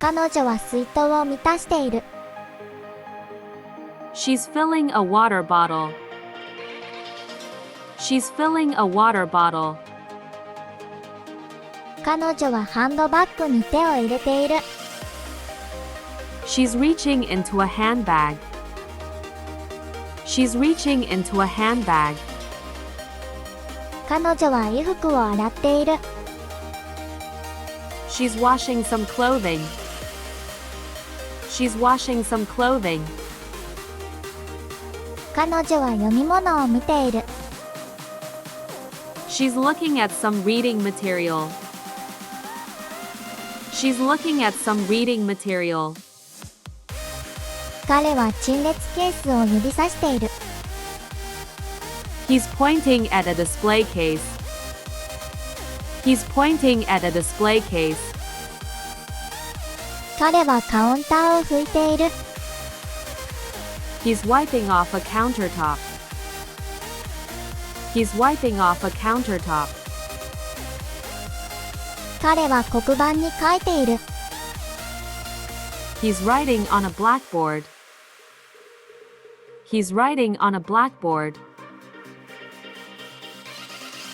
彼女は水筒を満たしている。She's filling a water bottle. She's filling a water bottle. 彼女はハンドバッグに手を入れている。She's reaching into a handbag. She's reaching into a handbag. 彼女は衣服を洗っている。She's washing some clothing. She's washing some clothing. 彼女は読み物を見ている。She's looking at some reading material. She's looking at some reading material. 彼は陳列ケースを指さしている。He's pointing at a display case. He's pointing at a display case. 彼はカウンターを拭いている。He's wiping off a countertop. He's wiping off a countertop. 彼は黒板に書いている。He's writing on a blackboard. He's writing on a blackboard.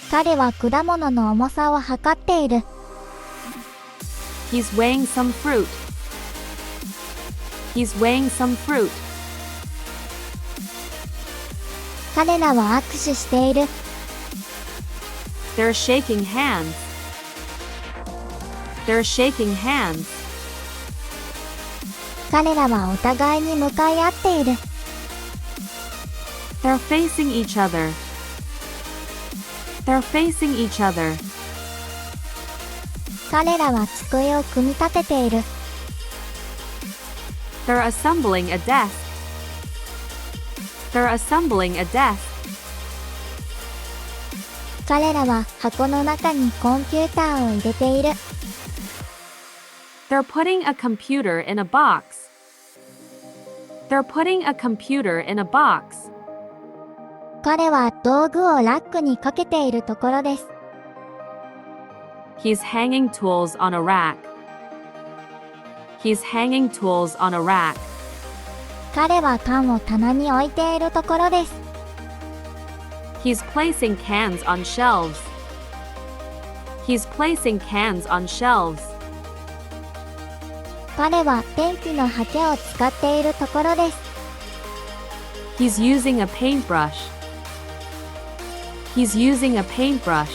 彼は果物の重さを測っている。He's weighing some fruit. He's weighing some fruit. 彼らは握手している。They're shaking hands. They're shaking hands. 彼らはお互いに向かい合っている。They're facing each other. They're facing each other. 彼らは机を組み立てている。They're assembling a desk. They're assembling a desk. 彼らは箱の中にコンピューターを入れている。They're putting a computer in a box. They're putting a computer in a box. 彼は道具をラックにかけているところです。He's hanging tools on a rack. He's hanging tools on a rack. 彼は缶を棚に置いているところです。He's placing cans on shelves. He's placing cans on shelves. 彼はペンキのハケを使っているところです。He's using a paintbrush. He's using a paintbrush.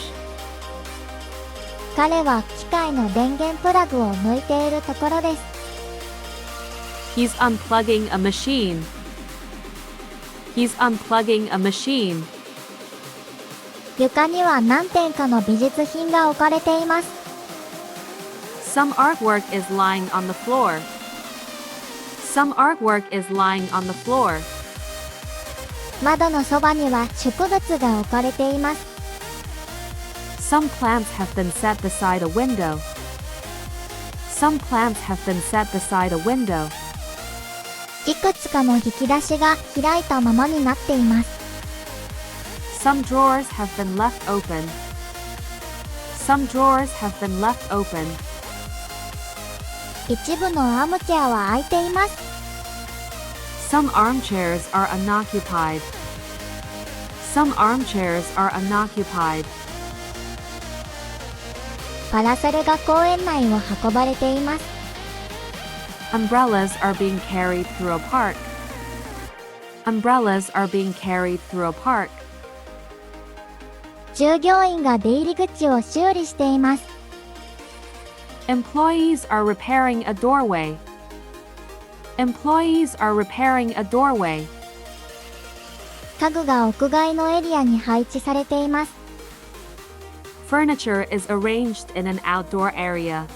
彼は機械の電源プラグを抜いているところです。He's unplugging a machine. He's unplugging a machine. 床には何点かの美術品が置かれています。Some artwork is lying on the floor. Some artwork is lying on the floor. 窓のそばには植物が置かれています。Some plants have been set beside a window. Some plants have been set beside a window. いくつかの引き出しが開いたままになっています。Some drawers have been left open. Some drawers have been left open. 一部のアームチェアは空いています。Some armchairs are unoccupied. Some armchairs are unoccupied. パラソルが公園内を運ばれています。Umbrellas are being carried through a park. Umbrellas are being carried through a park. 従業員が出入り口を修理しています。Employees are repairing a doorway. Employees are repairing a doorway. 家具が屋外のエリアに配置されています。Furniture is arranged in an outdoor area.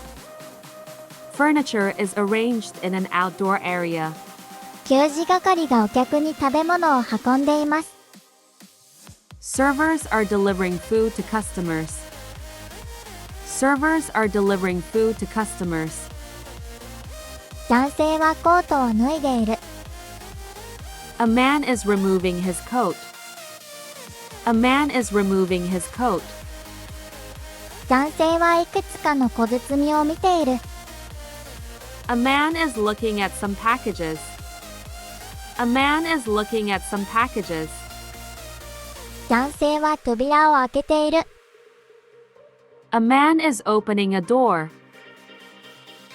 Furniture is arranged in an outdoor area. 給仕係がお客に食べ物を運んでいます。Servers are delivering food to customers. Servers are delivering food to customers. 男性はコートを脱いでいる。A man is removing his coat. A man is removing his coat. 男性はいくつかの小包を見ている。A man is looking at some packages. A man is looking at some packages. 男性は扉を開けている。A man is opening a door.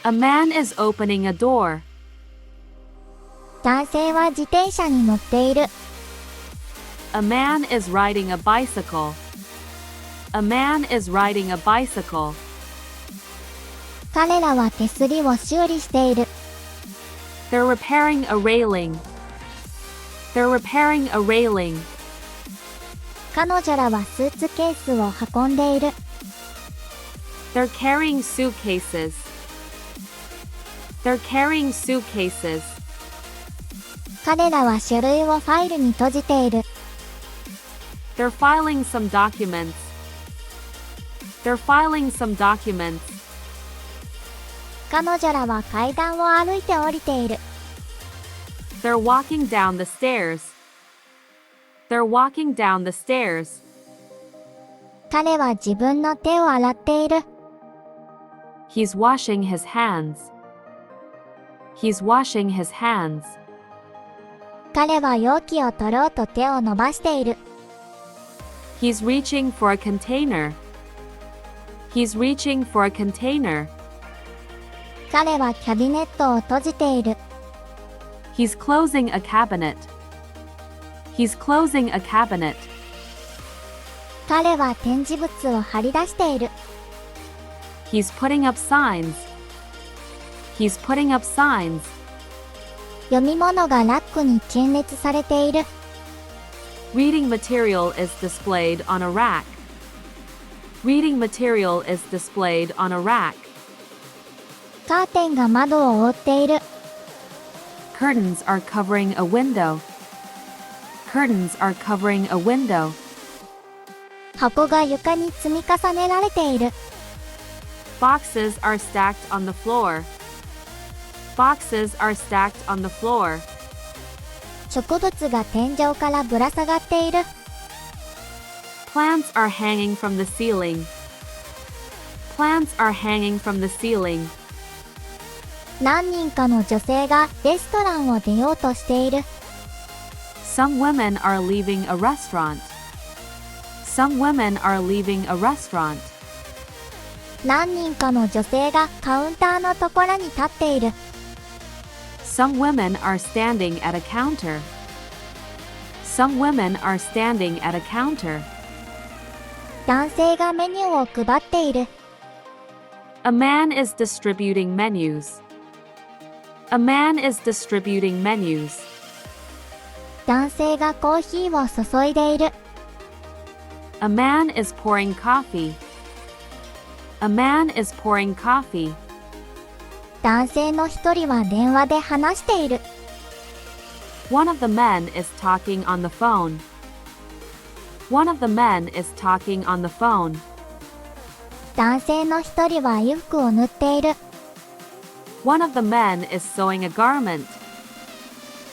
A man is opening a door. 男性は自転車に乗っている。A man is riding a bicycle. A man is riding a bicycle. 彼らは手すりを修理している。They're repairing a railing. They're repairing a railing. 彼女らはスーツケースを運んでいる。They're carrying suitcases. They're carrying suitcases. 彼らは書類をファイルに閉じている。They're filing some documents. They're filing some documents. 彼女らは階段を歩いて降りている。They're walking down the stairs. They're walking down the stairs. 彼は自分の手を洗っている。He's washing his hands. He's washing his hands. 彼は容器を取ろうと手を伸ばしている。He's reaching for a container. He's reaching for a container. 彼はキャビネットを閉じている。He's closing a cabinet. He's closing a cabinet. 彼は展示物を貼り出している。He's putting up signs. He's putting up signs. 読み物がラックに陳列されている。Reading material is displayed on a rack. Reading material is displayed on a rack. カーテンが窓を覆っている。Curtains are covering a window. Curtains are covering a window. 箱が床に積み重ねられている。Boxes are stacked on the floor. Boxes are stacked on the floor. 植物が天井からぶら下がっている。Plants are hanging from the ceiling. Plants are hanging from the ceiling. 何人かの女性がレストランを出ようとしている。Some women are leaving a restaurant. Some women are leaving a restaurant. 何人かの女性がカウンターのところに立っている。Some women are standing at a counter. Some women are standing at a counter. 男性がメニューを配っている。A man is distributing menus. A man is distributing menus. 男性がコーヒーを注いでいる。A man is pouring coffee. A man is pouring coffee. 男性の一人は電話で話している。One of the men is talking on the phone. One of the men is talking on the phone. 男性の一人は衣服を縫っている。One of the men is sewing a garment.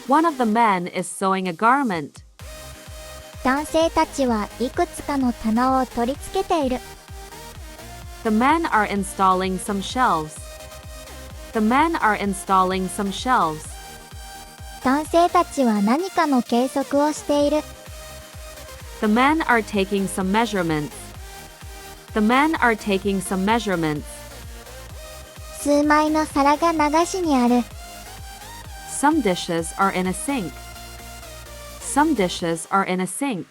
One of the men is sewing a garment. 男性たちはいくつかの棚を取り付けている。The men are installing some shelves. The men are installing some shelves. 男性たちは何かの計測をしている。The men are taking some measurements. The men are taking some measurements. 数枚の皿が流しにある。Some dishes are in a sink. Some dishes are in a sink.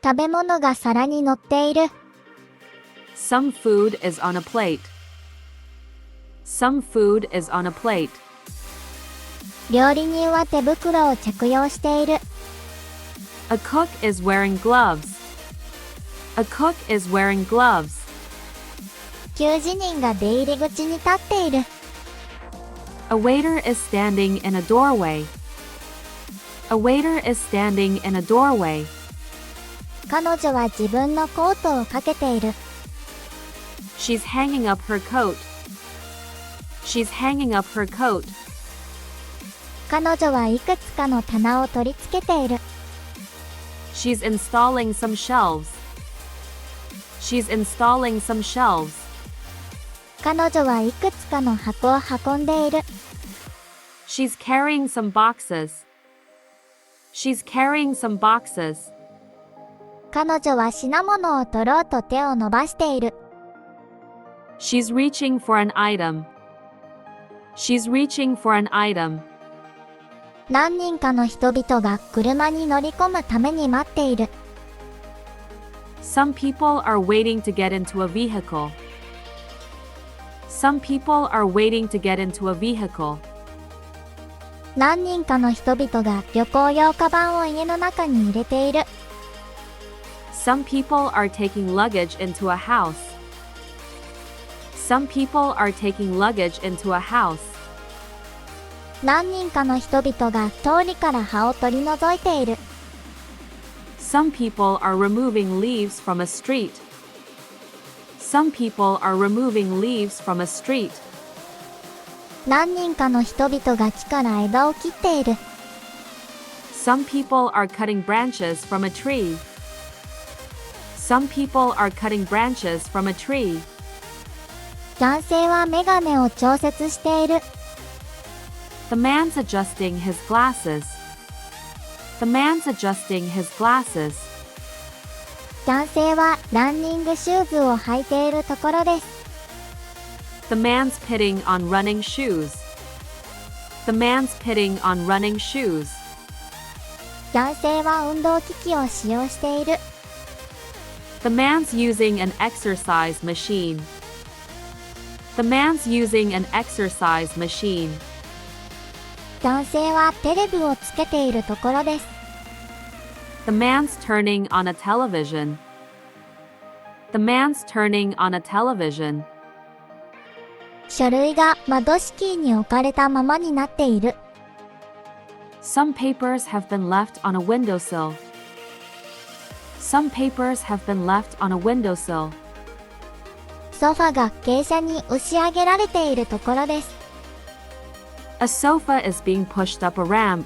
食べ物が皿に乗っている。Some food is on a plate. Some food is on a plate. 料理人は手袋を着用している。A cook is wearing gloves. A cook is wearing gloves. 給仕人が出入り口に立っている。A waiter is standing in a doorway. A waiter is standing in a doorway. 彼女は自分のコートをかけている。She's hanging up her coat. She's hanging up her coat. 彼女はいくつかの棚を取り付けている。She's installing some shelves. She's installing some shelves. 彼女はいくつかの箱を運んでいる。She's carrying some boxes. She's carrying some boxes. 彼女は品物を取ろうと手を伸ばしている。She's reaching for an item. She's reaching for an item. 何人かの人々が車に乗り込むために待っている。Some people are waiting to get into a vehicle. Some people are waiting to get into a vehicle. 何人かの人々が旅行用カバンを家の中に入れている。Some people are taking luggage into a house. Some people are taking luggage into a house. 何人かの人々が通りから葉を取り除いている。Some people are removing leaves from a street. Some people are removing leaves from a street. 何人かの人々が木から枝を切っている。Some people are cutting branches from a tree. Some people are cutting branches from a tree. 男性はメガネを調節している。The man's adjusting his glasses. The man's adjusting his glasses. 男性はランニングシューズを履いているところです。The man's pitting on running shoes. The man's pitting on running shoes. 男性は運動機器を使用している。The man's using an exercise machine. The man's using an exercise machine. 男性はテレビをつけているところです。The man's turning on a television. The man's turning on a television. 書類が窓敷に置かれたままになっている。Some papers have been left on a windowsill. Some papers have been left on a windowsill. ソファが傾斜に押し上げられているところです。A sofa is being pushed up a ramp.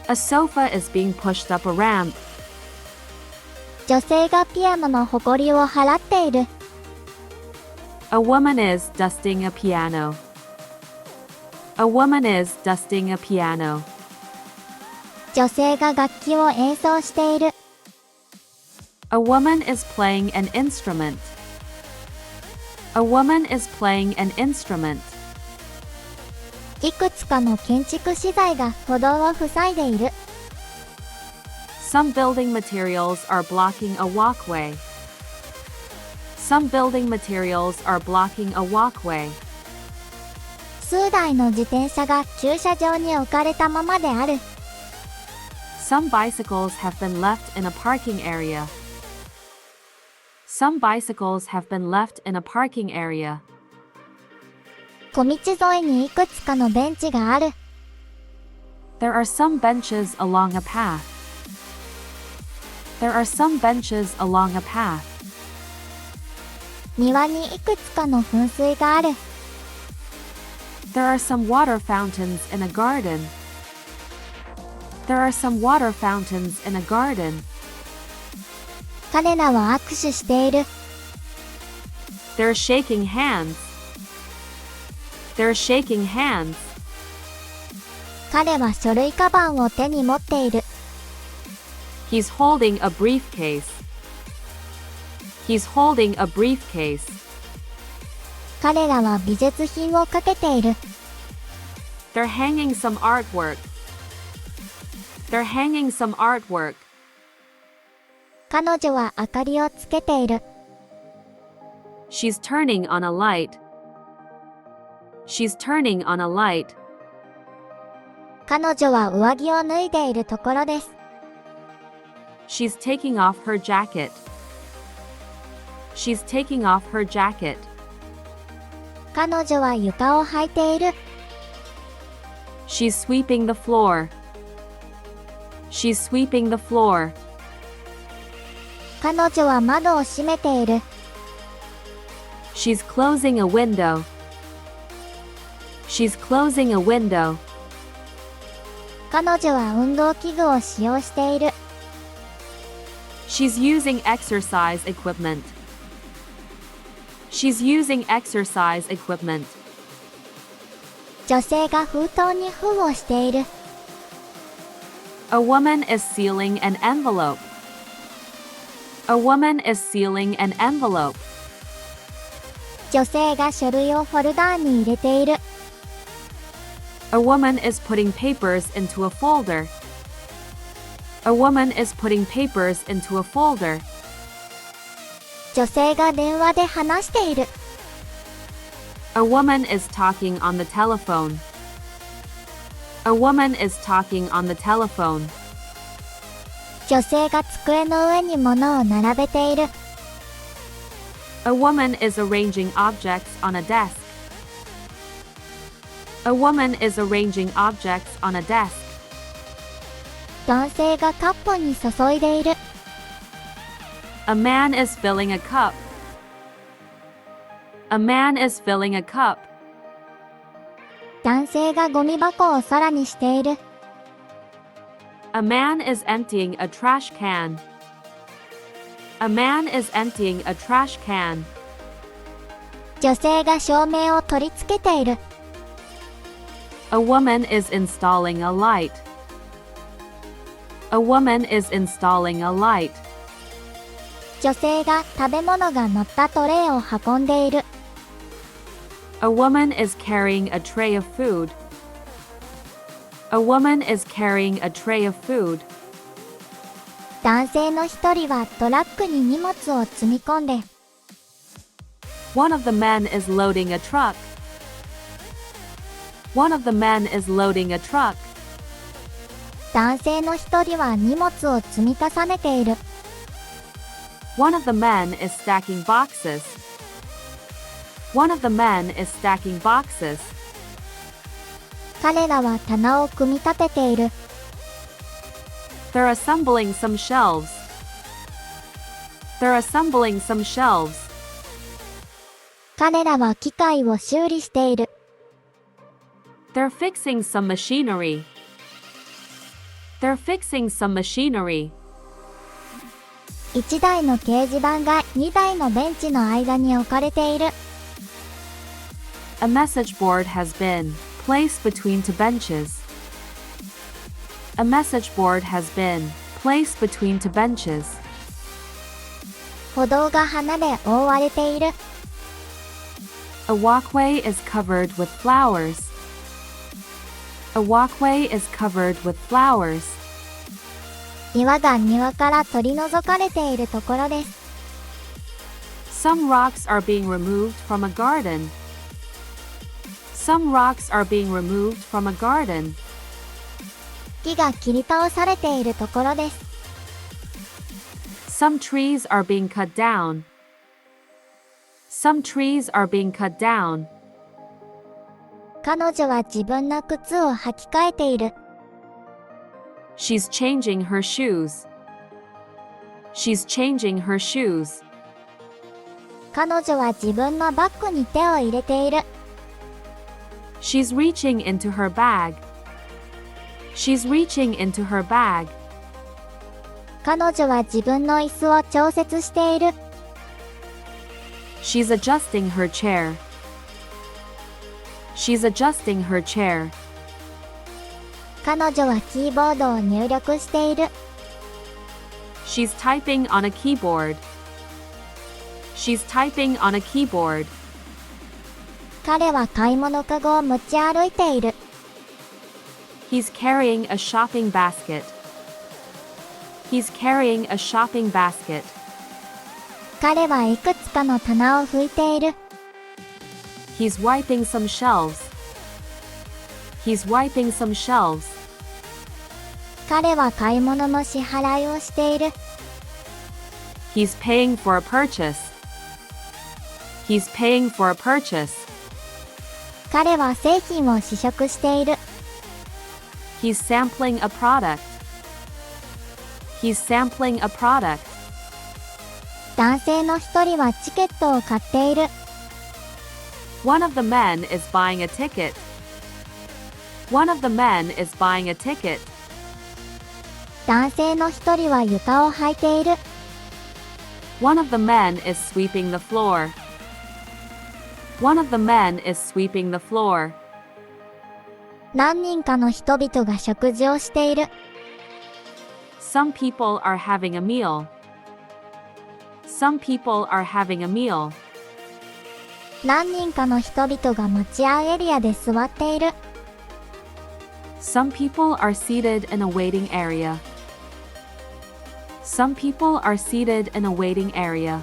A sofa is being pushed up a ramp. 女性がピアノのほこりを払っている。A woman is dusting a piano. A woman is dusting a piano. 女性が楽器を演奏している。A woman is playing an instrument. A woman is playing an instrument. いくつかの建築資材が歩道を塞いでいる。Some building materials are blocking a walkway. Some building materials are blocking a walkway. 数台の自転車が駐車場に置かれたままである。Some bicycles have been left in a parking area. Some bicycles have been left in a parking area. 小道沿いにいくつかのベンチがある。There are some benches along a path. There are some benches along a path. 庭にいくつかの噴水がある。There are some water fountains in a garden. There are some water fountains in a garden. 彼らは握手している。They're shaking hands. They're shaking hands. 彼は書類カバンを手に持っている。He's holding a briefcase. He's holding a briefcase. 彼らは美術品をかけている。They're hanging some artwork. They're hanging some artwork. 彼女は明かりをつけている。She's turning on a light. She's turning on a light. 彼女は上着を脱いでいるところです。She's taking off her jacket. She's taking off her jacket. 彼女は床を履いている。She's sweeping the floor. She's sweeping the floor. 彼女は窓を閉めている。She's closing a window. She's closing a window. 彼女は運動器具を使用している。She's using exercise equipment. She's using exercise equipment. 女性が封筒に封をしている。A woman is sealing an envelope. A woman is sealing an envelope. 女性が書類をフォルダーに入れている。A woman is putting papers into a folder. A woman is putting papers into a folder. 女性が電話で話している。A woman is talking on the telephone. A woman is talking on the telephone. 女性が机の上に物を並べている。A woman is arranging objects on a desk. A woman is arranging objects on a desk. 男性がカップに注いでいる。A man is filling a cup. A man is filling a cup. 男性がゴミ箱を空にしている。A man is emptying a trash can. A man is emptying a trash can. 女性が照明を取り付けている。A woman is installing a light. A woman is installing a light. 女性が食べ物が乗ったトレイを運んでいる。A woman is carrying a tray of food. A woman is carrying a tray of food. 男性の一人はトラックに荷物を積み込んで。One of the men is loading a truck. One of the men is loading a truck. 男性の一人は荷物を積み重ねている。One of the men is stacking boxes. One of the men is stacking boxes. 彼らは棚を組み立てている。They're assembling some shelves. They're assembling some shelves. 彼らは機械を修理している。They're fixing some machinery. They're fixing some machinery. 1台の掲示板が2台のベンチの間に置かれている。A message board has been placed between two benches. A message board has been placed between two benches. 歩道が花で覆われている。A walkway is covered with flowers. A walkway is covered with flowers. 岩が庭から取り除かれているところです。Some rocks are being removed from a garden. Some rocks are being removed from a garden. 木が切り倒されているところです。Some trees are being cut down. Some trees are being cut down. 彼女は自分の靴を履き替えている。She's changing her shoes. She's changing her shoes. 彼女は自分のバッグに手を入れている。She's reaching into her bag. She's reaching into her bag. 彼女は自分の椅子を調節している。She's adjusting her chair. She's adjusting her chair. 彼女はキーボードを入力している。She's typing on a keyboard. She's typing on a keyboard. 彼は買い物かごを持ち歩いている。He's carrying a shopping basket. He's carrying a shopping basket. 彼はいくつかの棚を拭いている。He's wiping some shelves. He's wiping some shelves. 彼は買い物の支払いをしている。He's paying for a purchase. He's paying for a purchase. 彼は製品を試食している。He's sampling a product. He's sampling a product. 男性の一人はチケットを買っている。One of the men is buying a ticket. One of the men is buying a ticket. 男性の一人は床を履いている。One of the men is sweeping the floor. One of the men is sweeping the floor. 何人かの人々が食事をしている。Some people are having a meal. Some people are having a meal. 何人かの人々が待合エリアで座っている。Some people are seated in a waiting area. Some people are seated in a waiting area.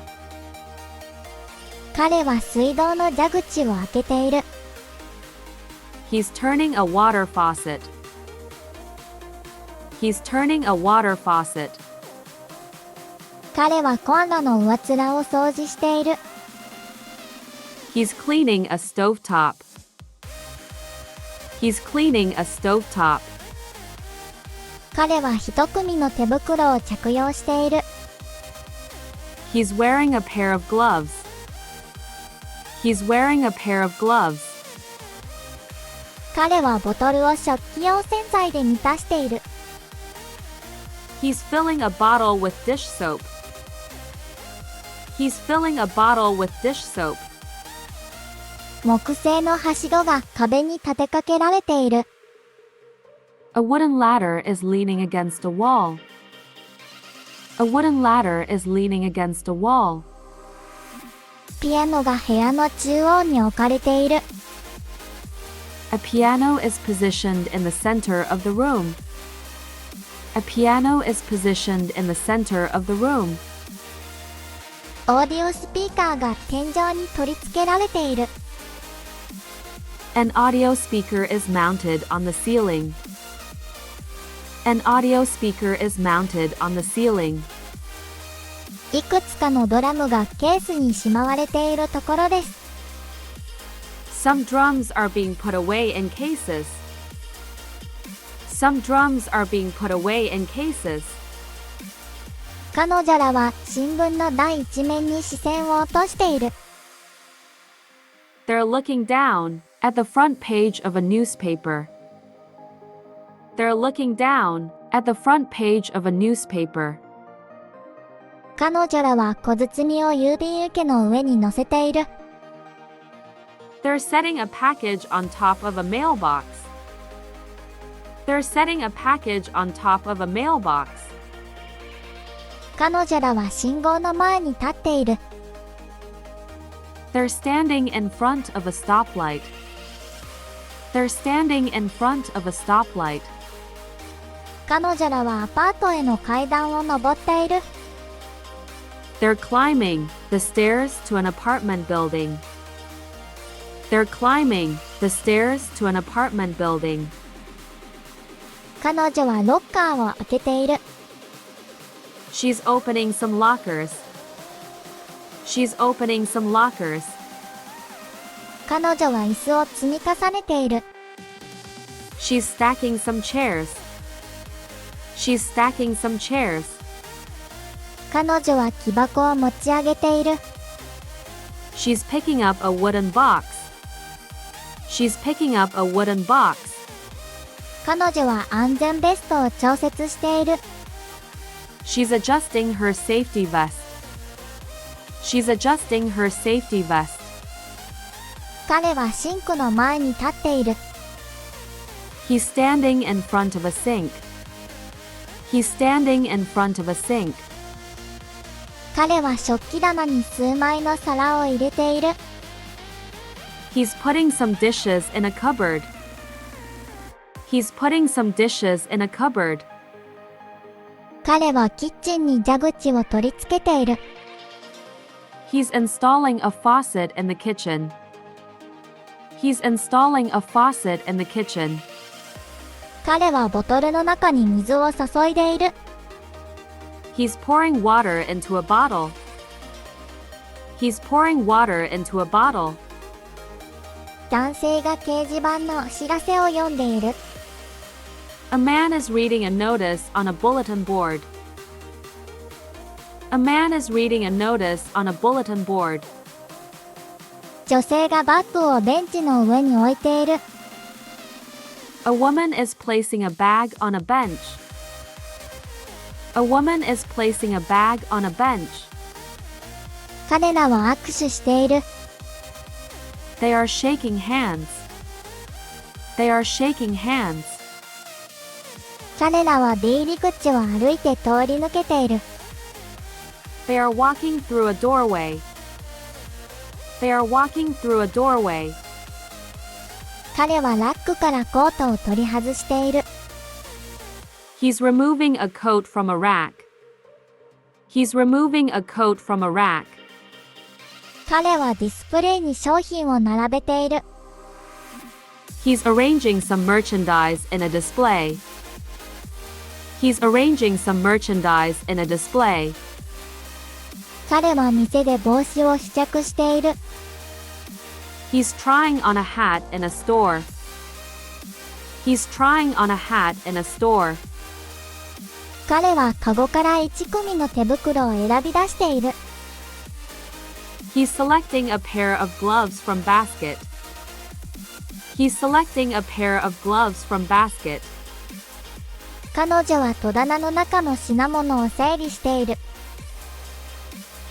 彼は水道の蛇口を開けている。He's turning a water faucet. He's turning a water faucet. 彼はコンロの上面を掃除している。He's cleaning a stovetop. He's cleaning a stovetop. 彼は一組の手袋を着用している。He's wearing a pair of gloves. He's wearing a pair of gloves. 彼はボトルを食器用洗剤で満たしている。He's filling a bottle with dish soap. He's filling a bottle with dish soap. 木製のはしごが壁に立てかけられている。A wooden ladder is leaning against a wall. A wooden ladder is leaning against a wall. ピアノが部屋の中央に置かれている。A piano is positioned in the center of the room. A piano is positioned in the center of the room. オーディオスピーカーが天井に取り付けられている。An audio speaker is mounted on the ceiling. An audio speaker is mounted on the ceiling. いくつかのドラムがケースにしまわれているところです。Some drums are being put away in cases. Some drums are being put away in cases. 彼女らは新聞の第一面に視線を落としている。They're looking down at the front page of a newspaper. They're looking down at the front page of a newspaper. 彼女らは小包を郵便受けの上に乗せている。They're setting a package on top of a mailbox. They're setting a package on top of a mailbox. 彼女らは信号の前に立っている。They're standing in front of a stoplight. They're standing in front of a stoplight. 彼女らはアパートへの階段を上っている。They're climbing the stairs to an apartment building. They're climbing the stairs to an apartment building. 彼女はロッカーを開けている。She's opening some lockers. She's opening some lockers. 彼女は椅子を積み重ねている。She's stacking some chairs. She's stacking some chairs. 彼女は木箱を持ち上げている。She's picking up a wooden box. She's picking up a wooden box. 彼女は安全ベストを調節している。She's adjusting her safety vest. She's adjusting her safety vest. 彼はシンクの前に立っている。He's standing in front of a sink. He's standing in front of a sink. 彼は食器棚に数枚の皿を入れている。He's putting some dishes in a cupboard. He's putting some dishes in a cupboard. 彼はキッチンに蛇口を取り付けている。He's installing a faucet in the kitchen. He's installing a faucet in the kitchen. 彼はボトルの中に水を注いでいる。He's pouring water into a bottle. He's pouring water into a bottle. 男性が掲示板のお知らせを読んでいる。A man is reading a notice on a bulletin board. A man is reading a notice on a bulletin board. 女性がバッグをベンチの上に置いている。A woman is placing a bag on a bench. A woman is placing a bag on a bench. 彼らは握手している。They are shaking hands. They are shaking hands. 彼らは出入り口を歩いて通り抜けている。They are walking through a doorway. They are walking through a doorway. 彼はラックからコートを取り外している。He's removing a coat from a rack. He's removing a coat from a rack. 彼はディスプレイに商品を並べている。He's arranging some merchandise in a display. He's arranging some merchandise in a display. 彼は店で帽子を試着している。He's trying on a hat in a store. He's trying on a hat in a store. 彼はカゴから1組の手袋を選び出している。He's selecting a pair of gloves from basket. He's selecting a pair of gloves from basket. 彼女は戸棚の中の品物を整理している。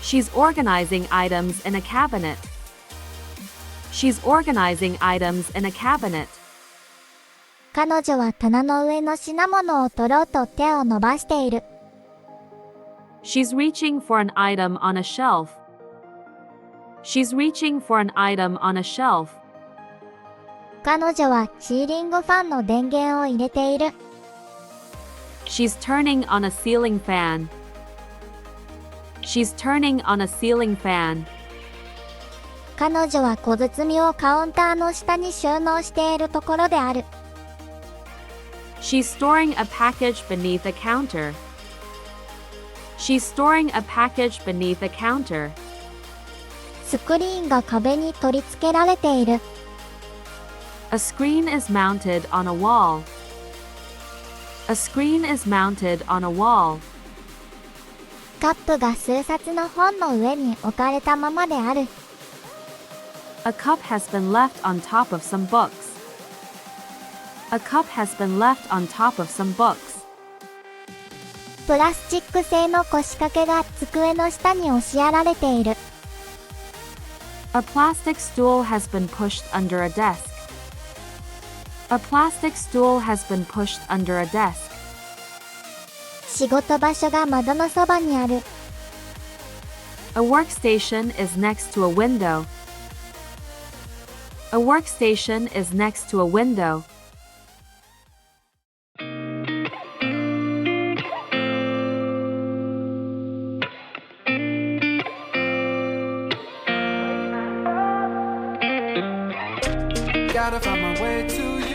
She's organizing items in a cabinet. She's organizing items in a cabinet. 彼女は棚の上の品物を取ろうと手を伸ばしている。She's reaching for an item on a shelf. She's reaching for an item on a shelf. 彼女はシーリングファンの電源を入れている。She's turning on a ceiling fan. She's turning on a ceiling fan. 彼女は小包をカウンターの下に収納しているところである。She's storing a package beneath a counter. She's storing a package beneath a counter. スクリーンが壁に取り付けられている。A screen is mounted on a wall. A screen is mounted on a wall. カップが数冊の本の上に置かれたままである。A cup has been left on top of some books. A cup has been left on top of some books. プラスチック製の腰掛けが机の下に押しやられている。A plastic stool has been pushed under a desk. A plastic stool has been pushed under a desk. 仕事場所が窓のそばにある。A workstation is next to a window. A workstation is next to a window. Gotta find my way to you.